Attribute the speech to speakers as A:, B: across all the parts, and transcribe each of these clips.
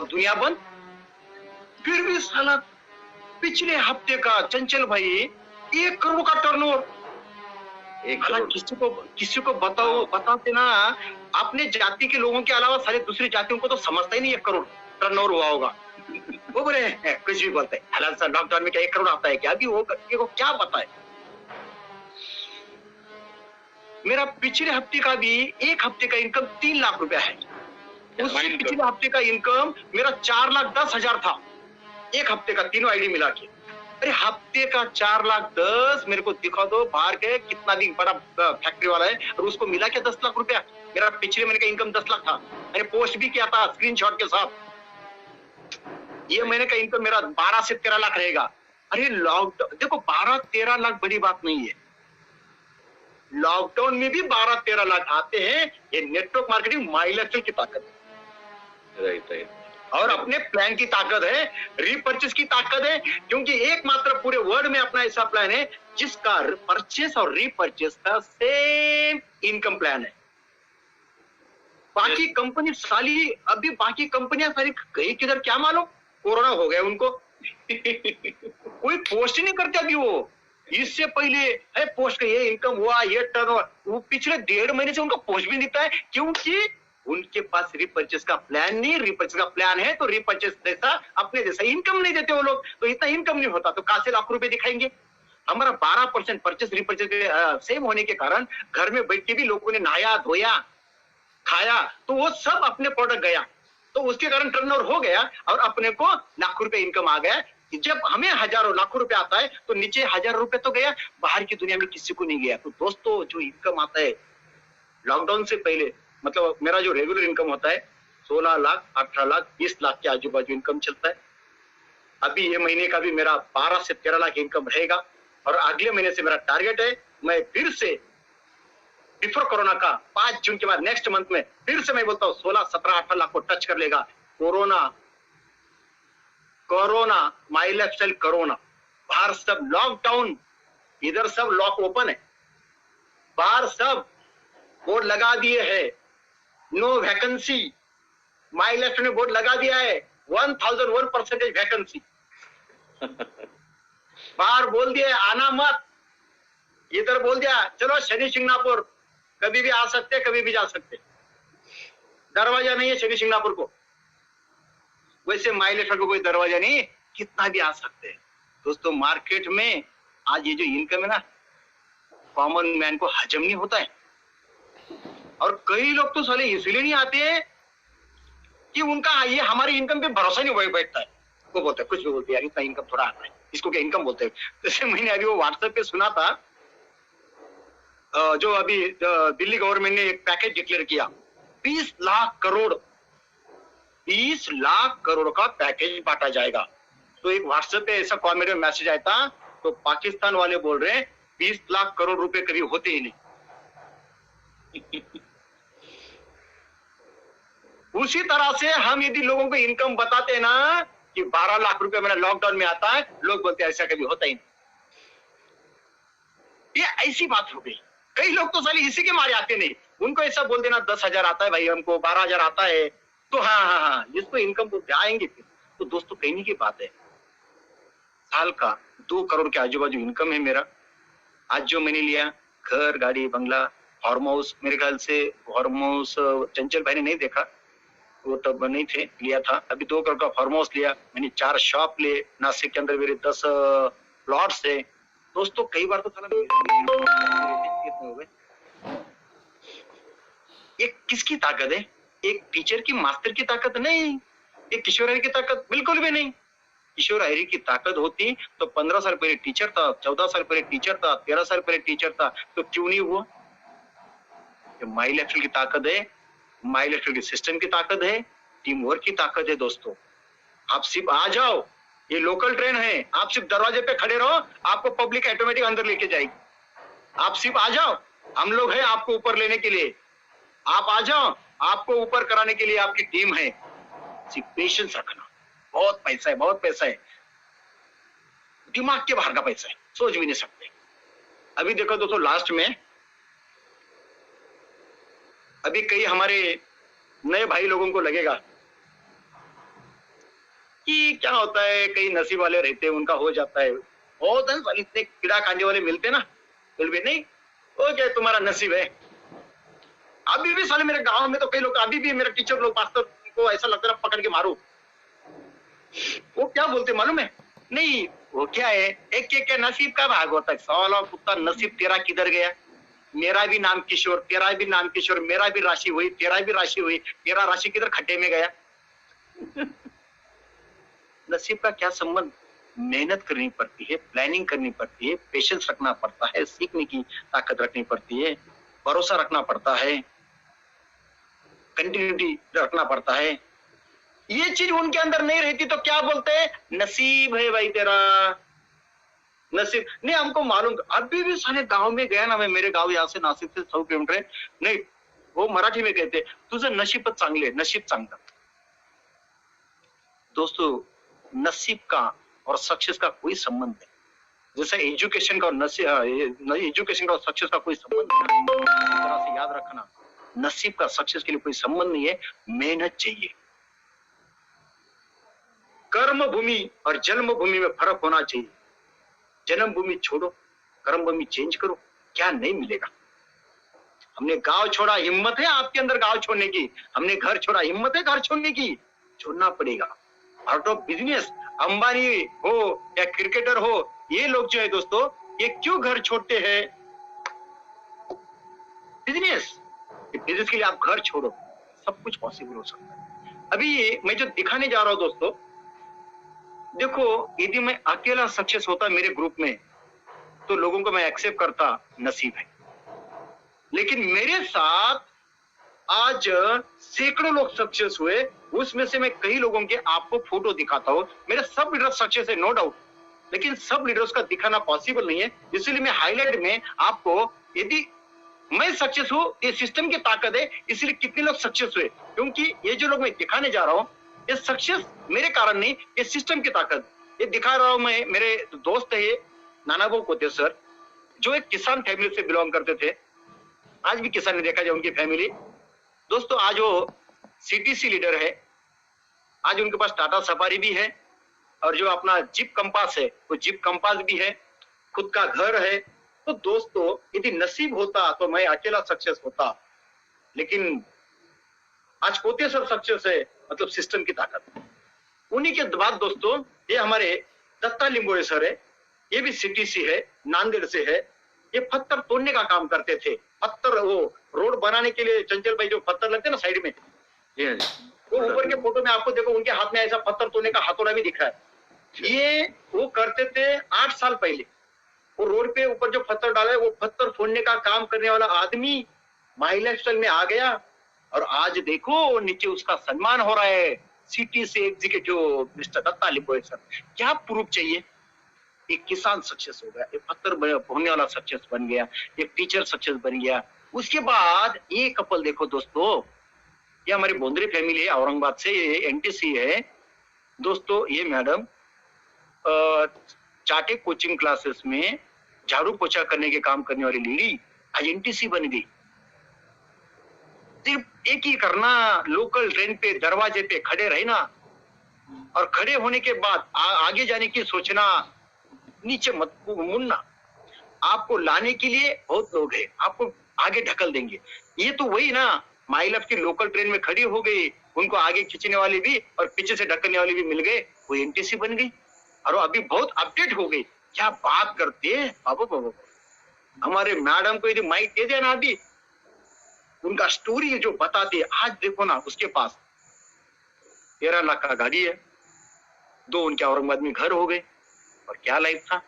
A: अब दुनिया बंद। फिर भी साला पिछले हफ्ते का चंचल भाई 1 करोड़ का टर्नओवर। किसी को बताते ना, अपने जाति के लोगों के अलावा सारे दूसरी जातियों को तो समझता ही नहीं 1 करोड़ टर्नओवर हुआ होगा। वो बोले कुछ भी बोलते हैं, हालांकि लॉकडाउन में क्या 1 करोड़ आता है क्या? अभी वो क्या बताए। मेरा पिछले हफ्ते का भी एक हफ्ते का इनकम 3 लाख रुपया है। उससे पिछले हफ्ते का इनकम मेरा 4,10,000 था, एक हफ्ते का तीनों आईडी मिला के। अरे हफ्ते का 4,10,000 मेरे को दिखा दो बाहर के कितना भी बड़ा फैक्ट्री वाला है, और उसको मिला क्या 10 लाख रुपया। मेरा पिछले महीने का इनकम 10 लाख था, मैंने पोस्ट भी किया था स्क्रीनशॉट के साथ। ये महीने का इनकम मेरा 12 से 13 लाख रहेगा। अरे लॉकडाउन देखो, 12-13 लाख बड़ी बात नहीं है। लॉकडाउन में भी 12-13 लाख आते हैं। ये नेटवर्क मार्केटिंग माइलस्टोन की ताकत है। राइट। और अपने प्लान की ताकत है, रीपर्चेस की ताकत है, क्योंकि एकमात्र पूरे वर्ल्ड में अपना ऐसा प्लान है जिसका परचेस और रीपर्चेस का सेम इनकम प्लान है। बाकी कंपनी साली, अभी बाकी कंपनियां सारी गई किधर क्या मालूम, कोरोना हो गया उनको। कोई पोस्ट ही नहीं करते अभी। वो इससे पहले है पोस्ट का ये इनकम हुआ, ये टर्नओवर, वो पिछले 1.5 महीने से उनका पोस्ट भी नहीं दिखता है, क्योंकि उनके पास रीपर्चेस का प्लान नहीं। रीपर्चेस का प्लान है तो रीपर्चेस जैसा अपने जैसा इनकम नहीं देते वो लोग, तो इतना इनकम नहीं होता तो कहां से लाख रुपए दिखाएंगे। हमारा 12% परचेस रीपर्चेस सेम होने के कारण घर में बैठ के भी लोगों ने नहाया धोया खाया, तो वो सब अपने प्रोडक्ट गया, तो उसके कारण टर्नओवर हो गया और अपने को लाखों रुपए इनकम आ गया। जब हमें हजारों लाखों रुपए आता है तो नीचे 1,000 रुपए तो गया, बाहर की दुनिया में किसी को नहीं गया। तो दोस्तों, जो इनकम आता है लॉकडाउन से पहले, मतलब मेरा जो रेगुलर इनकम होता है 16 लाख 18 लाख 20 लाख के आजू बाजू इनकम चलता है। अभी ये महीने का भी मेरा 12 से 13 लाख इनकम रहेगा, और अगले महीने से मेरा टारगेट है, मैं फिर से बिफोर कोरोना का 5 जून के बाद नेक्स्ट मंथ में फिर से मैं बोलता हूँ 16, 17, 18 लाख को टच कर लेगा। कोरोना माई लाइफस्टाइल कोरोना, बाहर सब लॉकडाउन, इधर सब लॉक ओपन है। बाहर सब बोर्ड लगा दिए है, नो वैकेंसी। माई लाइफ ने बोर्ड लगा दिया है 1001% वैकेंसी। बाहर बोल दिया आना मत, इधर बोल दिया चलो शनि शिंगणापुर, कभी भी आ सकते कभी भी जा सकते, दरवाजा नहीं है शनि शिंगणापुर को। वैसे माइलेटर को कोई दरवाजा नहीं, कितना भी आ सकते हैं। दोस्तों, मार्केट में आज ये जो इनकम है ना, कॉमन मैन को हजम नहीं होता है, और कई लोग तो साले इसलिए नहीं आते हैं कि उनका ये हमारी इनकम पे भरोसा नहीं बैठता है। वो बोलते हैं, कुछ भी बोलते हैं, यार इतना इनकम थोड़ा आता है, इसको क्या इनकम बोलते हैं। जैसे मैंने अभी वो व्हाट्सएप पे सुना था, जो अभी दिल्ली गवर्नमेंट ने एक पैकेज डिक्लेयर किया 20 लाख करोड़, 20 लाख करोड़ का पैकेज बांटा जाएगा। तो एक व्हाट्सएप पे ऐसा कॉमेडी में मैसेज आया था, तो पाकिस्तान वाले बोल रहे हैं 20 लाख करोड़ रुपए करीब होते ही नहीं। उसी तरह से हम यदि लोगों को इनकम बताते हैं ना कि 12 लाख रुपए मेरा लॉकडाउन में आता है, लोग बोलते हैं ऐसा कभी होता ही नहीं। ये ऐसी बात हो गई। कई लोग तो साले इसी के मारे आते नहीं, उनको ऐसा बोल देना 10,000 आता है भाई, हमको 12,000 आता है, तो हाँ जिसको इनकम बोलते आएंगे फिर। तो दोस्तों, कहने की बात है, साल का 2 करोड़ के आजू बाजू इनकम है मेरा। आज जो मैंने लिया घर गाड़ी बंगला फार्म हाउस, मेरे ख्याल से फार्म हाउस चंचल भाई ने नहीं देखा, वो तब नहीं थे, लिया था। अभी 2 करोड़ का फार्म हाउस लिया मैंने, 4 शॉप ले नासिक के अंदर, मेरे 10 प्लॉट्स है। दोस्तों, कई बार तो हो गए। एक किसकी ताकत है? एक टीचर की, मास्टर की ताकत नहीं, एक किशोर हरी की ताकत बिल्कुल भी नहीं। किशोर हरी की ताकत होती तो 15 साल पहले टीचर था, 14 साल पहले टीचर था, 13 साल पहले टीचर था, तो क्यों नहीं हुआ? माई लाइफस्टाइल की ताकत है, माई लाइफस्टाइल की सिस्टम की ताकत है, टीम वर्क की ताकत है। दोस्तों, आप सिर्फ आ जाओ, ये लोकल ट्रेन है, आप सिर्फ दरवाजे पे खड़े रहो, आपको पब्लिक ऑटोमेटिक अंदर लेके जाएगी। आप सिर्फ आ जाओ, हम लोग हैं आपको ऊपर लेने के लिए। आप आ जाओ, आपको ऊपर कराने के लिए आपकी टीम है। सिर्फ पेशेंस रखना। बहुत पैसा है, बहुत पैसा है, दिमाग के बाहर का पैसा है, सोच भी नहीं सकते। अभी देखो दोस्तों, लास्ट में अभी कई हमारे नए भाई लोगों को लगेगा कि क्या होता है, कई नसीब वाले रहते हैं उनका हो जाता है, बहुत है साले इतने कीड़ा कांडे वाले मिलते ना, बोल भी नहीं वो क्या तुम्हारा नसीब है। अभी भी साले मेरे गांव में तो कई लोग, अभी भी मेरे टीचर लोग मास्टर को ऐसा लगता है पकड़ के मारो, वो क्या बोलते मालूम है, नहीं वो क्या है, एक एक नसीब का भाग होता है, साला कुत्ता नसीब तेरा किधर गया, मेरा भी नाम किशोर, तेरा भी नाम किशोर, मेरा भी राशि हुई, तेरा भी राशि हुई, तेरा राशि किधर खड्डे में गया। नसीब का क्या संबंध, मेहनत करनी पड़ती है, प्लानिंग करनी पड़ती है, पेशेंस रखना पड़ता है, सीखने की ताकत रखनी पड़ती है, भरोसा रखना पड़ता है, कंटिन्यूटी रखना पड़ता है। ये चीज उनके अंदर नहीं रहती तो क्या बोलते हैं, नसीब है भाई तेरा, नसीब नहीं हमको मालूम। अभी भी साले गांव में गया ना मैं, मेरे गांव यहाँ से नासिक से 100 किलोमीटर है, नहीं वो मराठी में कहते तुझं नशीबच चांगले, नशीब चांगलं। दोस्तों नसीब का और सक्सेस का कोई संबंध नहीं, जैसे एजुकेशन का और एजुकेशन का और सक्सेस का कोई संबंध नहीं, तरह से याद रखना नसीब का सक्सेस के लिए कोई संबंध नहीं है, मेहनत चाहिए। कर्म भूमि और जन्म भूमि में फर्क होना चाहिए। जन्म भूमि छोड़ो, कर्म भूमि चेंज करो, क्या नहीं मिलेगा। हमने गांव छोड़ा, हिम्मत है आपके अंदर गांव छोड़ने की, हमने घर छोड़ा, हिम्मत है घर छोड़ने की, छोड़ना पड़ेगा। आउट ऑफ बिजनेस, अंबानी हो या क्रिकेटर हो, ये लोग जो है दोस्तों, ये क्यों घर छोड़ते हैं, बिजनेस, बिजनेस के लिए आप घर छोड़ो, सब कुछ पॉसिबल हो सकता है। अभी मैं जो दिखाने जा रहा हूं दोस्तों, देखो यदि मैं अकेला सक्सेस होता मेरे ग्रुप में तो लोगों को मैं एक्सेप्ट करता, नसीब है। लेकिन मेरे साथ आज सैकड़ों लोग सक्सेस हुए, उसमें से मैं कई लोगों के आपको फोटो दिखाता हूं। मेरे सब लीडर्स सक्सेस है नो डाउट, लेकिन सब लीडर्स का दिखाना पॉसिबल नहीं है, इसलिए मैं हाईलाइट में आपको, यदि मैं सक्सेस हूं ये सिस्टम की ताकत है, इसलिए कितने लोग सक्सेस हुए, क्योंकि ये जो लोग मैं दिखाने जा रहा हूं ये सक्सेस मेरे कारण नहीं, ये सिस्टम की ताकत। ये दिखा रहा हूं मैं, मेरे दोस्त है ये नानाभाऊ कोतेसर, जो एक किसान फैमिली से बिलोंग करते थे, आज भी किसान ने देखा जाए उनकी फैमिली। दोस्तों आज वो सीटीसी लीडर है, आज उनके पास टाटा सफारी भी है, और जो अपना जीप कंपास है वो जीप कंपास भी है, खुद का घर है। तो दोस्तों यदि नसीब होता तो मैं अकेला सक्सेस होता, लेकिन आज कोतेसर सक्सेस है, मतलब सिस्टम की ताकत। उन्हीं के बाद दोस्तों ये हमारे दत्ता लिंबोड़े सर है, ये भी सीटीसी है, नांदेड़ से है, ये पत्थर तोड़ने का काम करते थे। पत्थर वो रोड बनाने के लिए चंचल भाई जो पत्थर लगते हैं ना साइड में, वो ऊपर के फोटो में आपको देखो उनके हाथ में ऐसा पत्थर तोड़ने का हथौड़ा भी दिख रहा है। ये वो करते थे 8 साल पहले, वो रोड पे ऊपर जो पत्थर डाला है वो पत्थर फोड़ने का काम करने वाला आदमी माई लाइफस्टाइल में आ गया, और आज देखो नीचे उसका सम्मान हो रहा है, सिटी से एग्जीक्यूटिव मिस्टर दत्ता लिंबोड़े सर। क्या प्रूफ चाहिए, एक किसान सक्सेस हो गया, एक पत्थर फोड़ने वाला सक्सेस बन गया, एक टीचर सक्सेस बन गया। उसके बाद ये कपल देखो दोस्तों, ये हमारी बोंद्रे फैमिली है, औरंगाबाद से, ये एनटीसी है दोस्तों। ये मैडम चाटे कोचिंग क्लासेस में झाड़ू पोछा करने के काम करने वाली लेडी आज एनटीसी बन गई। सिर्फ एक ही करना, लोकल ट्रेन पे दरवाजे पे खड़े रहना, और खड़े होने के बाद आगे जाने की सोचना, नीचे मत मुड़ना। आपको लाने के लिए बहुत लोग हैं, आपको आगे ढकल देंगे। ये तो वही ना, माई लाइफ की लोकल ट्रेन में खड़ी हो गई, उनको आगे खींचने वाले भी और पीछे से ढकलने वाले भी मिल गए, वो एनटीसी बन गई, और अभी बहुत अपडेट हो गई। क्या बात करते हैं बाबू, हमारे मैडम को यदि माइक दे देना, अभी उनका स्टोरी जो बताते, आज देखो ना उसके पास 13 लाख का गाड़ी है, 2 उनके औरंगाबाद में घर हो गए, और क्या लाइफ था,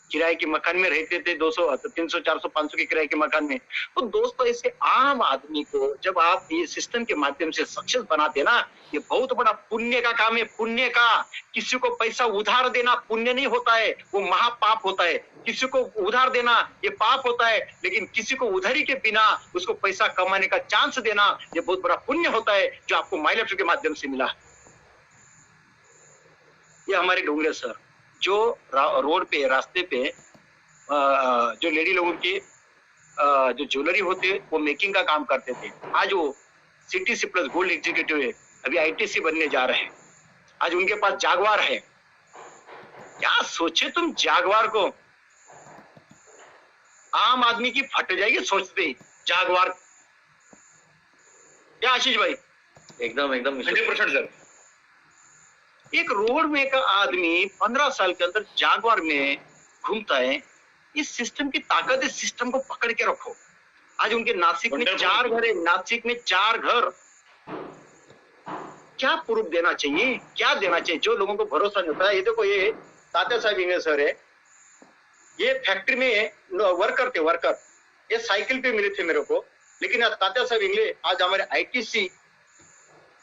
A: किराए के मकान में रहते थे, 200 300 400 500 के किराए के मकान में। तो दोस्तों ऐसे आम आदमी को जब आप ये सिस्टम के माध्यम से सक्सेस बनाते ना, ये बहुत बड़ा पुण्य का काम है, पुण्य का। किसी को पैसा उधार देना पुण्य नहीं होता है, वो महापाप होता है। किसी को उधार देना ये पाप होता है, लेकिन किसी को उधारी के बिना उसको पैसा कमाने का चांस देना ये बहुत बड़ा पुण्य होता है, जो आपको माई लाइफ के माध्यम से मिला। ये हमारे डोंगरे सर जो रोड पे, रास्ते पे जो लेडी लोगों की जो ज्वेलरी होते वो मेकिंग का काम करते थे, आज वो सीटीसी प्लस गोल्ड एग्जीक्यूटिव है, अभी आईटीसी बनने जा रहे हैं। आज उनके पास जागवार है। क्या सोचे तुम जागवार को, आम आदमी की फट जाएगी सोचते ही जागवार। क्या आशीष भाई?
B: एकदम एकदम
A: 100% सर। एक रोड में का आदमी 15 साल के अंदर जागवार में घूमता है। इस सिस्टम की ताकत है, सिस्टम को पकड़ के रखो। आज उनके नासिक में 4 घर है, नासिक में 4 घर। क्या प्रूफ देना चाहिए, क्या देना चाहिए? जो लोगों को भरोसा नहीं होता है। ये देखो, ये तात्या साहब इंगले सर है, ये फैक्ट्री में वर्कर थे, वर्कर। ये साइकिल पे मिले थे मेरे को, लेकिन आज तात्या साहब इंगले आज हमारे आईटीसी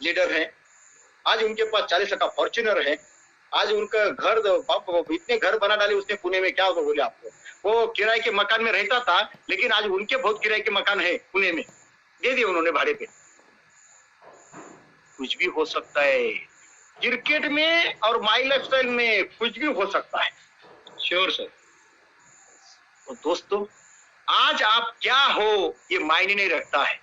A: लीडर हैं। आज उनके पास 40 लाख का फॉर्च्यूनर है। आज उनका घर इतने घर बना डाले उसने पुणे में, क्या बोले आपको। वो किराए के मकान में रहता था, लेकिन आज उनके बहुत किराए के मकान है पुणे में, दे दिए उन्होंने भाड़े पे। कुछ भी हो सकता है क्रिकेट में और माई लाइफस्टाइल में, कुछ भी हो सकता है।
B: Sure sir.
A: तो दोस्तों, आज आप क्या हो ये मायने नहीं रखता है।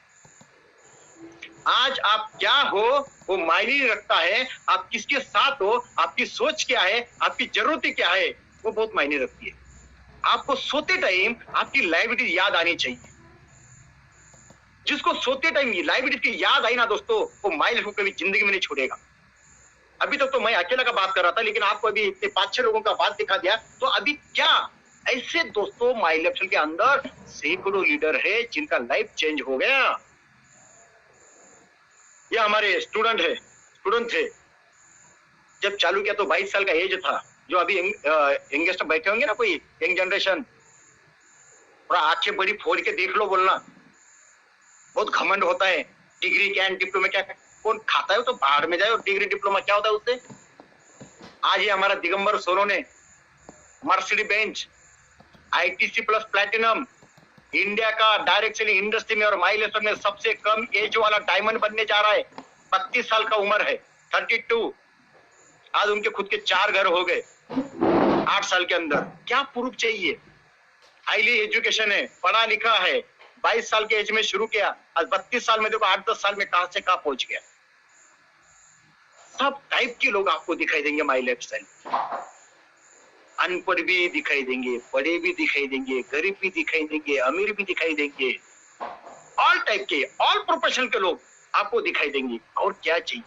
A: आज आप क्या हो वो मायने नहीं रखता है। आप किसके साथ हो, आपकी सोच क्या है, आपकी जरूरतें क्या है, वो बहुत मायने रखती है। आपको सोते टाइम आपकी लाइबिलिटी याद आनी चाहिए। जिसको सोते टाइम लाइबिलिटी की याद आई ना दोस्तों, वो माई लाइफ को कभी जिंदगी में नहीं छोड़ेगा। अभी तक तो मैं अकेला का बात कर रहा था, लेकिन आपको अभी इतने 5-6 लोगों का बात दिखा दिया। तो अभी क्या ऐसे दोस्तों माई लाइफ के अंदर सैकड़ों लीडर है जिनका लाइफ चेंज हो गया। ये हमारे स्टूडेंट थे। जब चालू किया तो 22 साल का एज था। जो अभी यंगेस्ट बैठे होंगे ना, कोई यंग जनरेशन, थोड़ा आंखें बड़ी फोड़ के देख लो बोलना। बहुत घमंड होता है। डिग्री क्या है, डिप्लोमा क्या है, कौन खाता है? तो बाहर में जाए। और डिग्री डिप्लोमा क्या होता है उससे? आज ये हमारा दिगंबर सोनो ने Mercedes Benz ITC plus platinum India का डायरेक्ट सेलिंग इंडस्ट्री में और माइलेज में सबसे कम एज वाला डायमंड बनने जा रहा है। 32 साल का उम्र है, 32। आज उनके खुद के 4 घर हो गए 8 साल के अंदर। क्या प्रूफ चाहिए? हाईली एजुकेशन है, पढ़ा लिखा है, 22 साल के एज में शुरू किया, आज 32 साल में देखो 8-10 साल में कहां से कहां पहुंच गया। सब टाइप के लोग आपको दिखाई देंगे माई लाइफ स्टाइल। अनपढ़ भी दिखाई देंगे, बड़े भी दिखाई देंगे, गरीब भी दिखाई देंगे, अमीर भी दिखाई देंगे। ऑल टाइप के, ऑल प्रोफेशन के लोग आपको दिखाई देंगे। और क्या चाहिए?